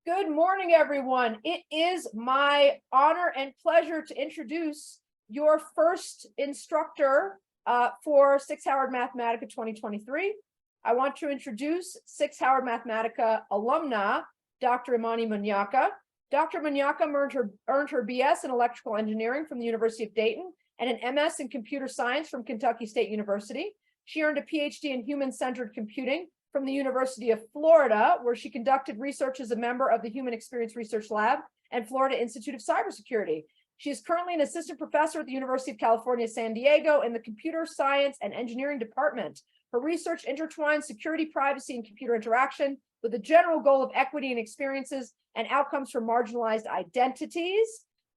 Good morning, everyone. It is my honor and pleasure to introduce your first instructor for SICSS-Howard Mathematica 2023. I want to introduce SICSS-Howard Mathematica alumna, Dr. Imani Munyaka. Dr. Munyaka earned her BS in electrical engineering from the University of Dayton and an MS in computer science from Kentucky State University. She earned a PhD in human-centered computing from the University of Florida, where she conducted research as a member of the Human Experience Research Lab and Florida Institute of Cybersecurity. She is currently an assistant professor at the University of California, San Diego in the Computer Science and Engineering Department. Her research intertwines security, privacy, and computer interaction with the general goal of equity in experiences and outcomes for marginalized identities.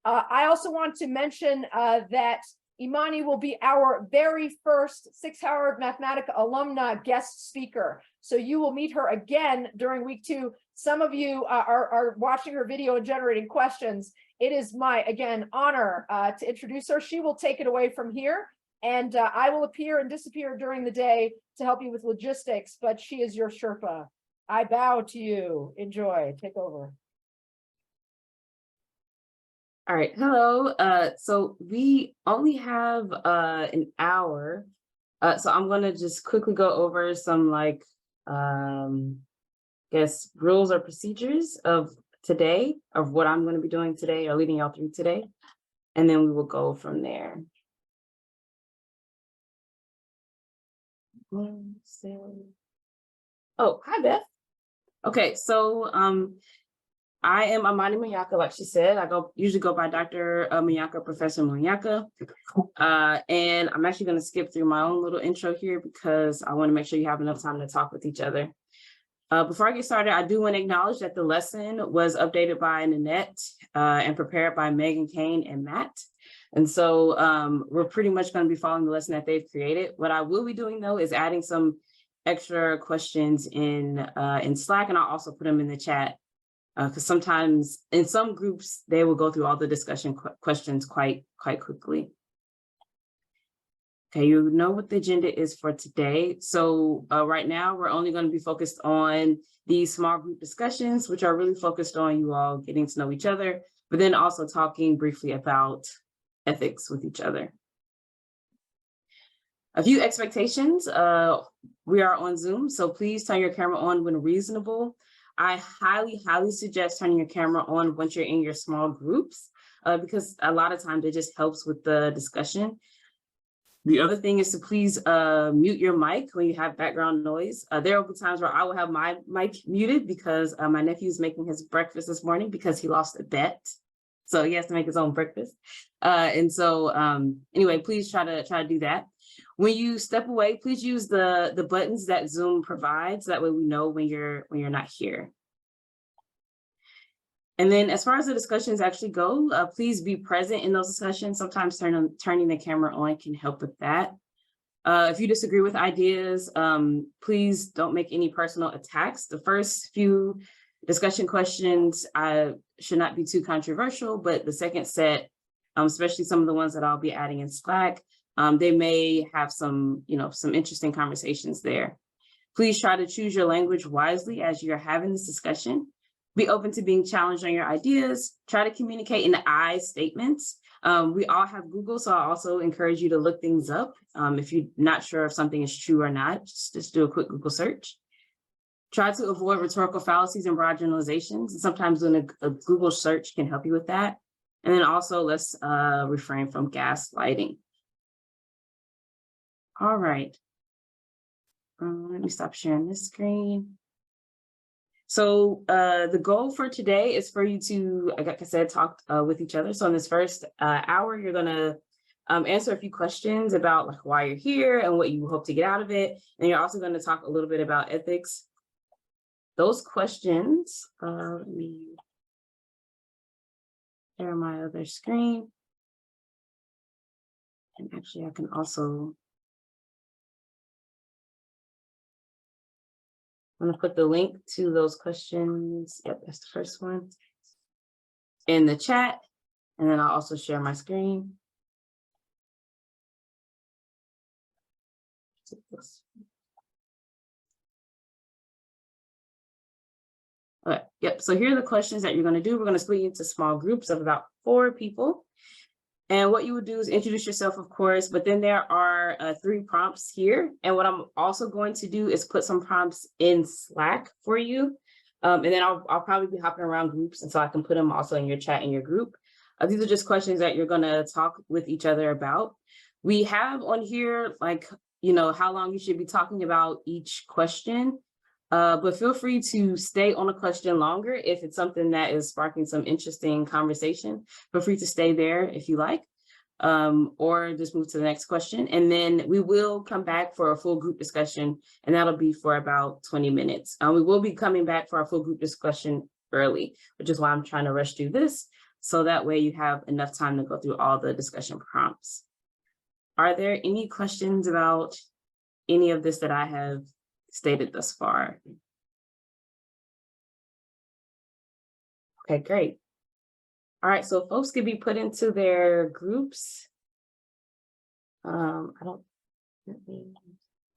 I also want to mention that Imani will be our very first SICSS-Howard Mathematica alumna guest speaker. So you will meet her again during week 2. Some of you are watching her video and generating questions. It is my, again, honor to introduce her. She will take it away from here, and I will appear and disappear during the day to help you with logistics, but she is your Sherpa. I bow to you. Enjoy. Take over. All right, hello. So we only have an hour. So I'm gonna just quickly go over some guess rules or procedures of today, of what I'm gonna be doing today or leading y'all through today. And then we will go from there. Oh, hi, Beth. Okay, so I am Imani Munyaka, like she said. I usually go by Dr. Munyaka, Professor Munyaka. And I'm actually going to skip through my own little intro here because I want to make sure you have enough time to talk with each other. Before I get started, I do want to acknowledge that the lesson was updated by Nanette and prepared by Megan Kane and Matt. And so we're pretty much going to be following the lesson that they've created. What I will be doing, though, is adding some extra questions in Slack, and I'll also put them in the chat. Because sometimes in some groups, they will go through all the discussion questions quite quickly. Okay, you know what the agenda is for today. So right now, we're only going to be focused on these small group discussions, which are really focused on you all getting to know each other, but then also talking briefly about ethics with each other. A few expectations. We are on Zoom, so please turn your camera on when reasonable. I highly suggest turning your camera on once you're in your small groups, because a lot of times it just helps with the discussion. The other thing is to please mute your mic when you have background noise. There will be times where I will have my mic muted because my nephew is making his breakfast this morning because he lost a bet. So he has to make his own breakfast. And so anyway, please try to do that. When you step away, please use the buttons that Zoom provides. That way we know when you're not here. And then as far as the discussions actually go, please be present in those discussions. Sometimes turning the camera on can help with that. If you disagree with ideas, please don't make any personal attacks. The first few discussion questions should not be too controversial, but the second set, especially some of the ones that I'll be adding in Slack, they may have some interesting conversations there. Please try to choose your language wisely as you're having this discussion. Be open to being challenged on your ideas. Try to communicate in I statements. We all have Google, so I also encourage you to look things up. If you're not sure if something is true or not, just do a quick Google search. Try to avoid rhetorical fallacies and broad generalizations. Sometimes doing a Google search can help you with that. And then also let's refrain from gaslighting. All right. Let me stop sharing this screen. So the goal for today is for you to, like I said, talk with each other. So in this first hour, you're going to answer a few questions about why you're here and what you hope to get out of it. And you're also going to talk a little bit about ethics. Those questions, let me share my other screen. And actually, I can also I'm going to put the link to those questions. Yep, that's the first one in the chat. And then I'll also share my screen. Okay, yep, so here are the questions that you're gonna do. We're gonna split you into small groups of about 4 people. And what you would do is introduce yourself, of course, but then there are 3 prompts here. And what I'm also going to do is put some prompts in Slack for you. And then I'll probably be hopping around groups, and so I can put them also in your chat in your group. These are just questions that you're gonna talk with each other about. We have on here, like, how long you should be talking about each question. But feel free to stay on a question longer if it's something that is sparking some interesting conversation. Feel free to stay there if you like, or just move to the next question. And then we will come back for a full group discussion, and that'll be for about 20 minutes. We will be coming back for our full group discussion early, which is why I'm trying to rush through this. So that way you have enough time to go through all the discussion prompts. Are there any questions about any of this that I have stated thus far? Okay, great. All right, so folks can be put into their groups. Oh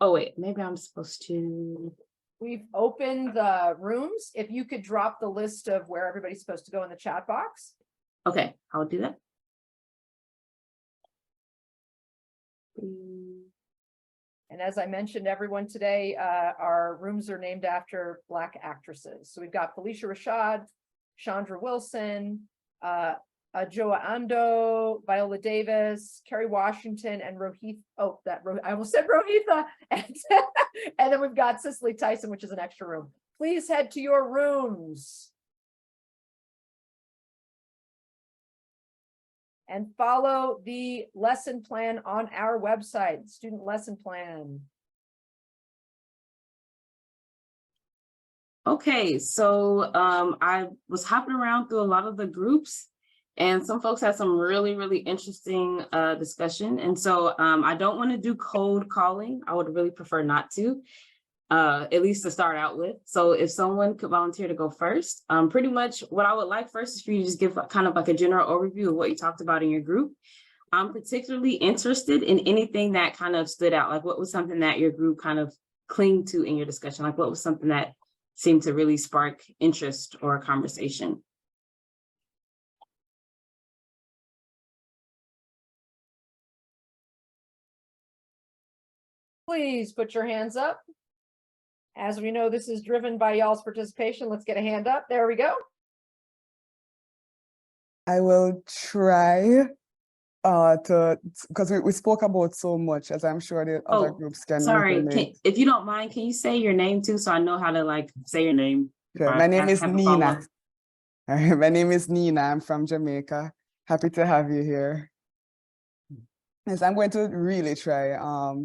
wait, maybe I'm supposed to. We've opened the rooms. If you could drop the list of where everybody's supposed to go in the chat box. Okay, I'll do that. And as I mentioned, everyone today, our rooms are named after Black actresses. So we've got Felicia Rashad, Chandra Wilson, Joa Ando, Viola Davis, Kerry Washington, and Rohith. Oh, I almost said Rohitha. And then we've got Cicely Tyson, which is an extra room. Please head to your rooms. And follow the lesson plan on our website, student lesson plan. Okay, so I was hopping around through a lot of the groups, and some folks had some really, really interesting discussion. And so I don't want to do cold calling. I would really prefer not to, at least to start out with. So if someone could volunteer to go first, pretty much what I would like first is for you to just give kind of like a general overview of what you talked about in your group. I'm particularly interested in anything that kind of stood out, like what was something that your group kind of clinged to in your discussion, like what was something that seemed to really spark interest or conversation. Please put your hands up. As we know, this is driven by y'all's participation. Let's get a hand up. There we go. I will try because we spoke about so much, as I'm sure the other groups can. Sorry, if you don't mind, can you say your name too, so I know how to like say your name? Okay, my name is Nina. My name is Nina. I'm from Jamaica. Happy to have you here. Yes, I'm going to really try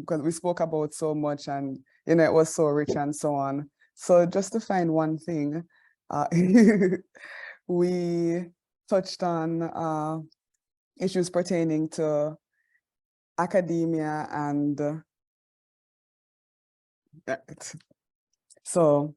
because we spoke about so much, and it was so rich and so on. So just to find one thing, we touched on issues pertaining to academia and so,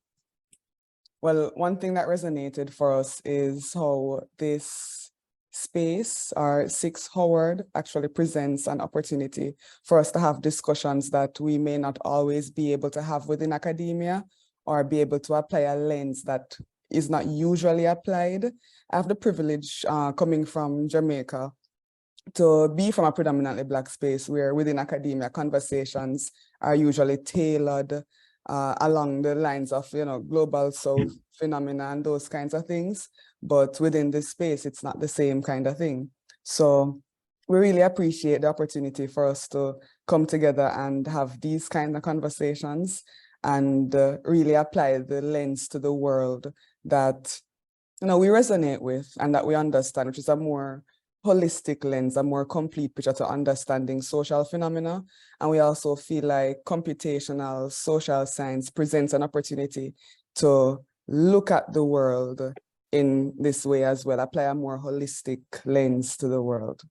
well, one thing that resonated for us is how this space, our SICSS-Howard, actually presents an opportunity for us to have discussions that we may not always be able to have within academia, or be able to apply a lens that is not usually applied. I have the privilege coming from Jamaica to be from a predominantly Black space where within academia conversations are usually tailored along the lines of global South phenomena and those kinds of things, but within this space it's not the same kind of thing. So we really appreciate the opportunity for us to come together and have these kind of conversations and really apply the lens to the world that we resonate with and that we understand, which is a more holistic lens, a more complete picture to understanding social phenomena. And we also feel like computational social science presents an opportunity to look at the world in this way as well, apply a more holistic lens to the world.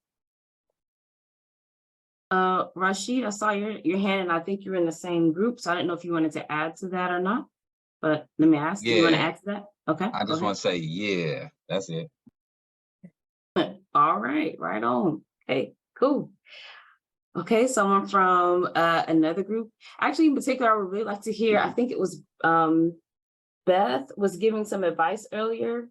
Rashid, I saw your hand, and I think you're in the same group, so I didn't know if you wanted to add to that or not, but let me ask, you want to add to that? Okay. I just want to say, yeah, that's it. All right, right on. Okay, cool. Okay, someone from another group. Actually, in particular, I would really like to hear, I think it was Beth was giving some advice earlier.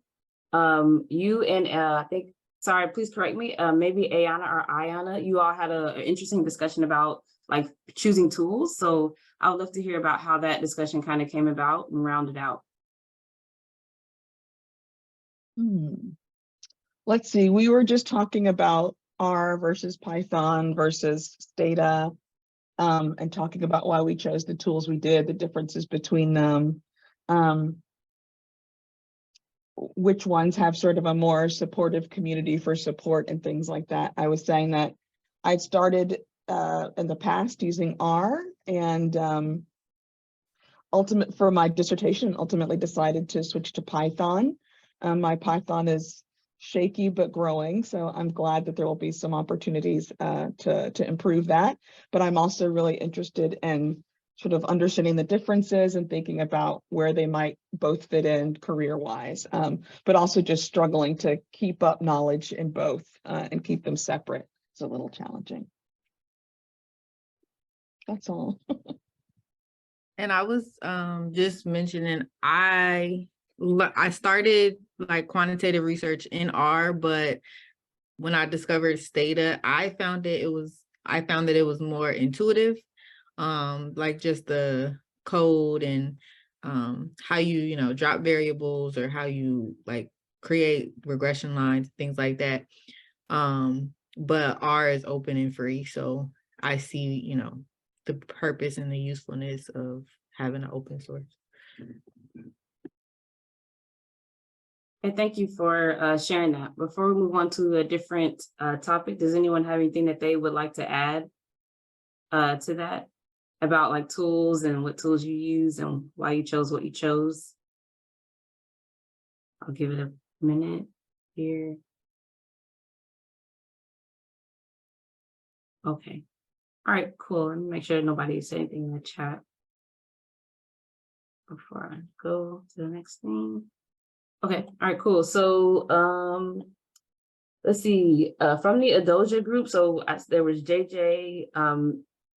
You and I think, sorry, please correct me, maybe Ayana, you all had an interesting discussion about like choosing tools. So I would love to hear about how that discussion kind of came about and rounded out. Let's see, we were just talking about R versus Python versus Stata, and talking about why we chose the tools we did, the differences between them, which ones have sort of a more supportive community for support and things like that. I was saying that I'd started in the past using R, and for my dissertation, ultimately decided to switch to Python. My Python is shaky but growing, so I'm glad that there will be some opportunities to improve that. But I'm also really interested in sort of understanding the differences and thinking about where they might both fit in career-wise, but also just struggling to keep up knowledge in both and keep them separate. It's a little challenging. That's all. And I was just mentioning, I started like quantitative research in R, but when I discovered Stata, I found that it was more intuitive, like just the code and how you drop variables, or how you like create regression lines, things like that. But R is open and free, so I see the purpose and the usefulness of having an open source. And thank you for sharing that. Before we move on to a different topic, does anyone have anything that they would like to add to that about like tools and what tools you use and why you chose what you chose? I'll give it a minute here. Okay. All right, cool. Let me make sure nobody said anything in the chat before I go to the next thing. Okay, all right, cool. So let's see, from the Adoja group, so there was JJ,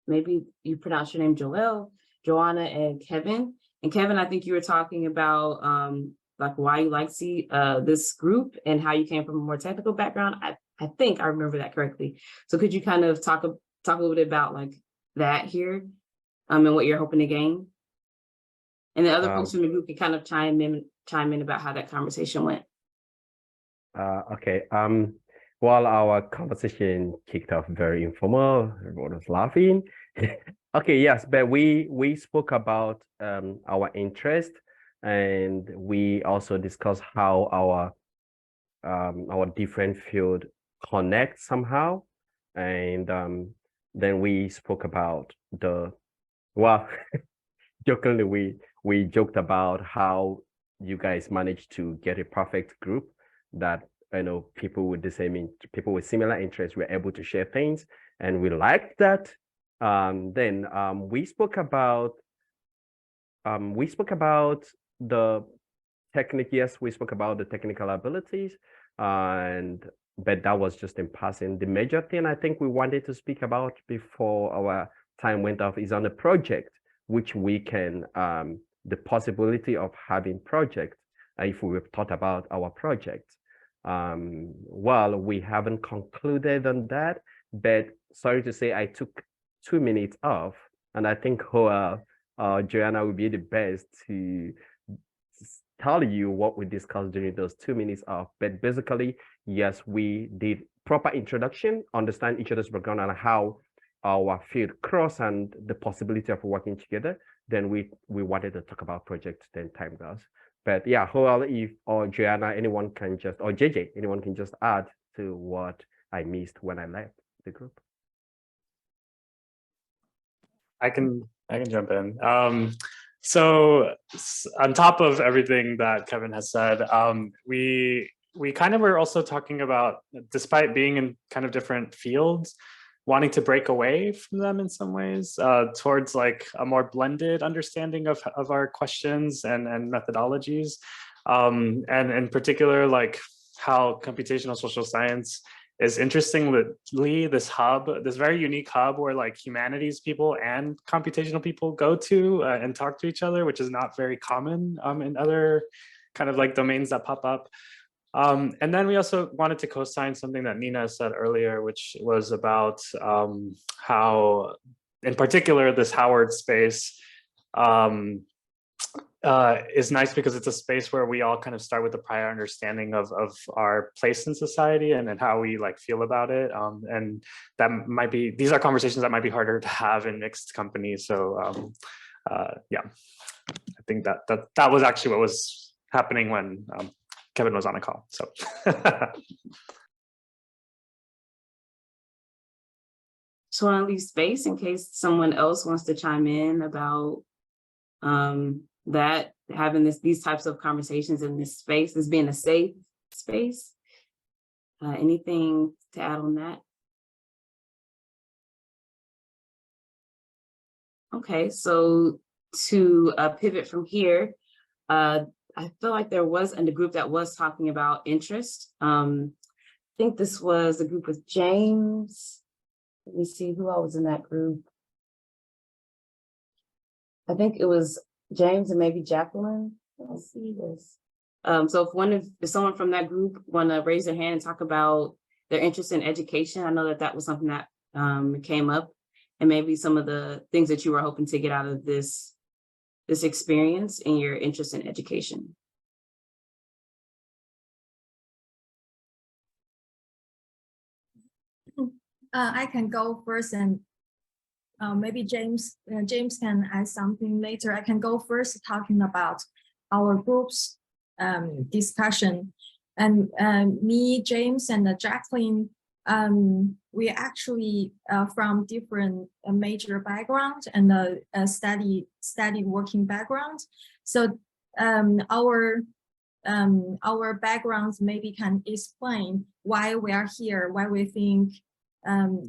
maybe you pronounce your name Joelle, Joanna, and Kevin. And Kevin, I think you were talking about like why you like this group and how you came from a more technical background. I think I remember that correctly. So could you kind of talk a little bit about like that here and what you're hoping to gain? And the other folks from the group can kind of chime in about how that conversation went. Okay. Well, our conversation kicked off very informal. Everyone was laughing. Okay, yes, but we spoke about our interest, and we also discussed how our different field connect somehow, and then we spoke about jokingly we joked about how you guys managed to get a perfect group that people with similar interests were able to share things, and we liked that. Then we spoke about the technique. Yes, we spoke about the technical abilities, but that was just in passing. The major thing I think we wanted to speak about before our time went off is on the project, which we can the possibility of having projects if we've thought about our project. Well, we haven't concluded on that, but sorry to say I took 2 minutes off, and I think Joanna will be the best to tell you what we discussed during those 2 minutes off. But basically, yes, we did proper introduction, understand each other's background and how our field cross and the possibility of working together. Then we wanted to talk about projects, then time goes. But yeah, Joel, or Joanna, anyone can just, or JJ, anyone can just add to what I missed when I left the group. I can jump in. So on top of everything that Kevin has said, we kind of were also talking about, despite being in kind of different fields, wanting to break away from them in some ways towards like a more blended understanding of our questions and methodologies. And in particular, like how computational social science is interestingly this hub, this very unique hub where like humanities people and computational people go to and talk to each other, which is not very common in other kind of like domains that pop up. And then we also wanted to co-sign something that Nina said earlier, which was about how, in particular, this Howard space is nice because it's a space where we all kind of start with a prior understanding of our place in society and how we like feel about it. And that might be, these are conversations that might be harder to have in mixed companies. So yeah, I think that was actually what was happening when Kevin was on a call, so. So I want to leave space in case someone else wants to chime in about that, having these types of conversations in this space, as being a safe space. Anything to add on that? Okay, so to pivot from here, I feel like there was in the group that was talking about interest. I think this was a group with James. Let me see who all was in that group. I think it was James and maybe Jacqueline. Let's see this. So if someone from that group want to raise their hand and talk about their interest in education, I know that was something that came up, and maybe some of the things that you were hoping to get out of this experience and your interest in education. I can go first, and maybe James can add something later. I can go first talking about our group's discussion. And me, James, and Jacqueline, we actually from different major background and study working background. So our backgrounds maybe can explain why we are here, why we think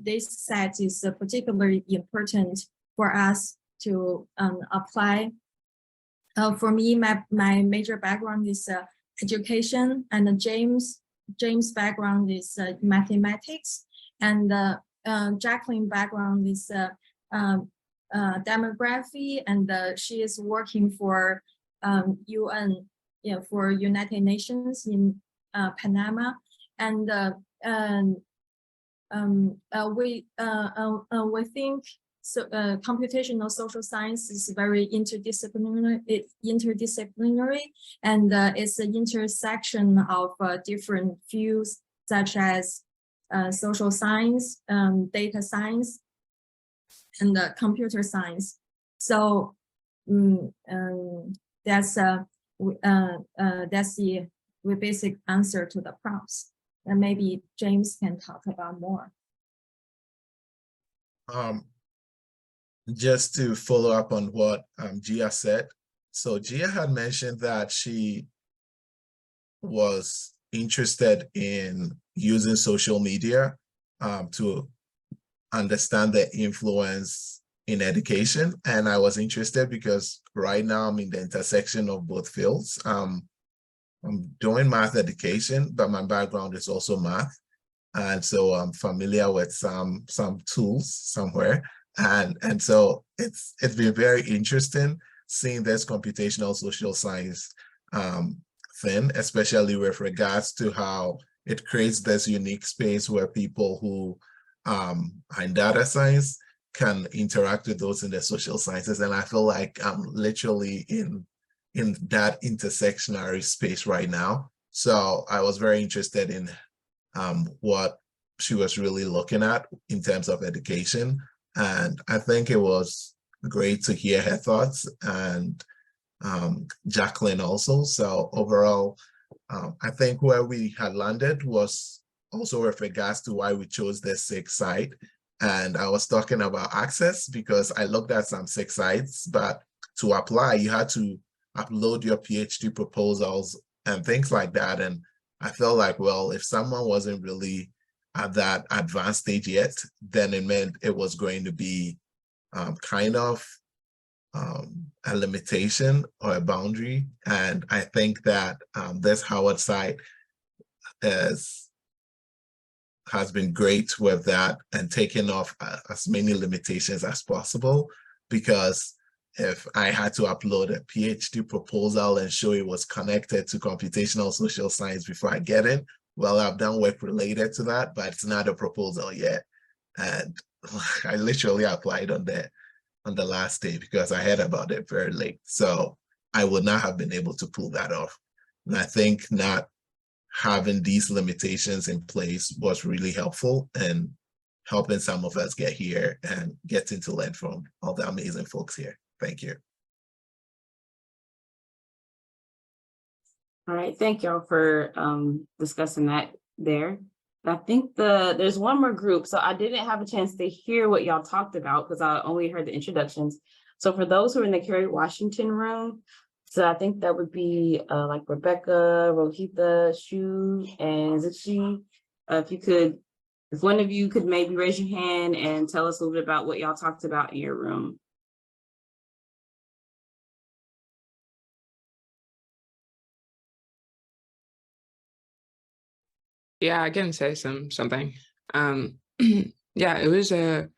this set is particularly important for us to apply. For me, my major background is education, and James' background is mathematics, and Jacqueline's background is demography, and she is working for UN, for United Nations in Panama, and we think so. Computational social science is very interdisciplinary, and it's an intersection of different fields such as social science, data science, and computer science. So that's the basic answer to the prompts. And maybe James can talk about more. Just to follow up on what Gia said. So Gia had mentioned that she was interested in using social media to understand the influence in education. And I was interested because right now I'm in the intersection of both fields. I'm doing math education, but my background is also math. And so I'm familiar with some tools somewhere. And so it's been very interesting seeing this computational social science thing, especially with regards to how it creates this unique space where people who are in data science can interact with those in the social sciences. And I feel like I'm literally in that intersectionary space right now. So I was very interested in what she was really looking at in terms of education. And I think it was great to hear her thoughts, and Jacqueline also. So overall, I think where we had landed was also with regards to why we chose the SICSS site. And I was talking about access because I looked at some SICSS sites, but to apply, you had to upload your PhD proposals and things like that. And I felt like, well, if someone wasn't really at that advanced stage yet, then it meant it was going to be kind of a limitation or a boundary. And I think that this Howard site is has been great with that and taking off as many limitations as possible, because if I had to upload a PhD proposal and show it was connected to computational social science before I get in, well, I've done work related to that, but it's not a proposal yet. And I literally applied on the last day because I heard about it very late. So I would not have been able to pull that off. And I think not having these limitations in place was really helpful and helping some of us get here and getting to learn from all the amazing folks here. Thank you. All right, thank y'all for discussing that there. I think there's one more group, so I didn't have a chance to hear what y'all talked about because I only heard the introductions. So for those who are in the Kerry Washington room, so I think that would be like Rebecca, Rohita, Shu, and Zichi. If one of you could maybe raise your hand and tell us a little bit about what y'all talked about in your room. Yeah, I can say something. Yeah, it was a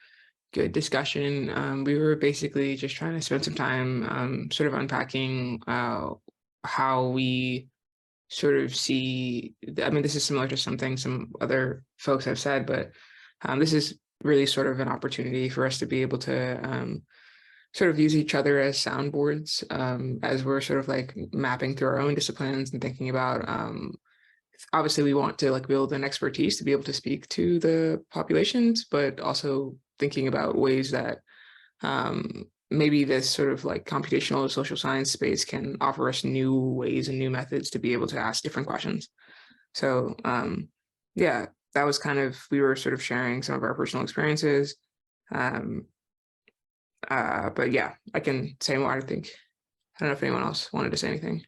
good discussion. We were basically just trying to spend some time sort of unpacking how we sort of see, I mean, this is similar to something some other folks have said, but this is really sort of an opportunity for us to be able to sort of use each other as soundboards as we're sort of like mapping through our own disciplines and thinking about obviously we want to like build an expertise to be able to speak to the populations, but also thinking about ways that maybe this sort of like computational social science space can offer us new ways and new methods to be able to ask different questions. So yeah, that was kind of, we were sort of sharing some of our personal experiences. But yeah, I can say more, I think. I don't know if anyone else wanted to say anything.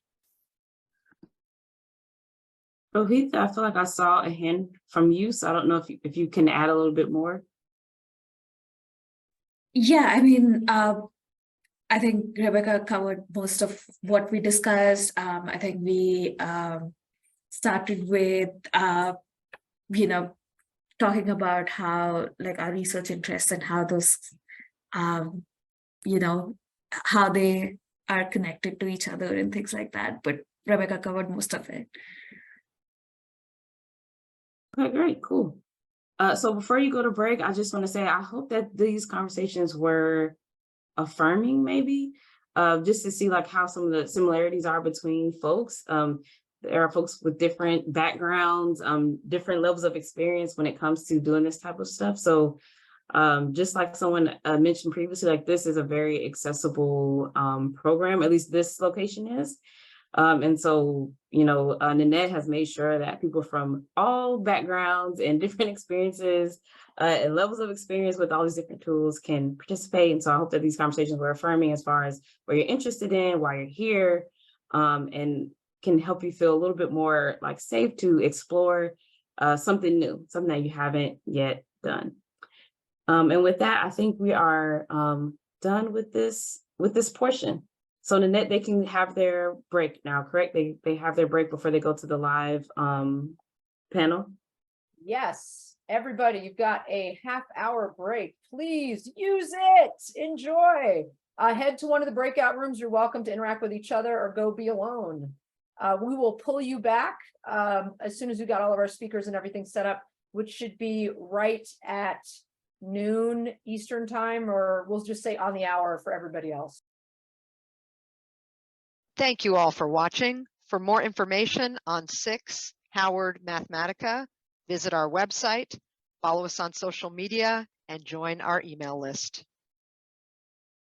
Rohit, I feel like I saw a hand from you, so I don't know if you can add a little bit more. Yeah, I mean, I think Rebecca covered most of what we discussed. I think we started with, you know, talking about how like our research interests and how those, you know, how they are connected to each other and things like that. But Rebecca covered most of it. Okay, great, cool. So before you go to break, I just want to say, I hope that these conversations were affirming, maybe, just to see like how some of the similarities are between folks. There are folks with different backgrounds, different levels of experience when it comes to doing this type of stuff. So just like someone mentioned previously, like this is a very accessible program, at least this location is. And so, you know, Nanette has made sure that people from all backgrounds and different experiences and levels of experience with all these different tools can participate. And so I hope that these conversations were affirming as far as what you're interested in, why you're here, and can help you feel a little bit more like safe to explore something new, something that you haven't yet done. And with that, I think we are done with this portion. So Nanette, they can have their break now, correct? They have their break before they go to the live panel? Yes, everybody, you've got a half-hour break. Please use it, enjoy. Head to one of the breakout rooms. You're welcome to interact with each other or go be alone. We will pull you back as soon as we got all of our speakers and everything set up, which should be right at noon Eastern time, or we'll just say on the hour for everybody else. Thank you all for watching. For more information on SICSS-Howard Mathematica, visit our website, follow us on social media, and join our email list.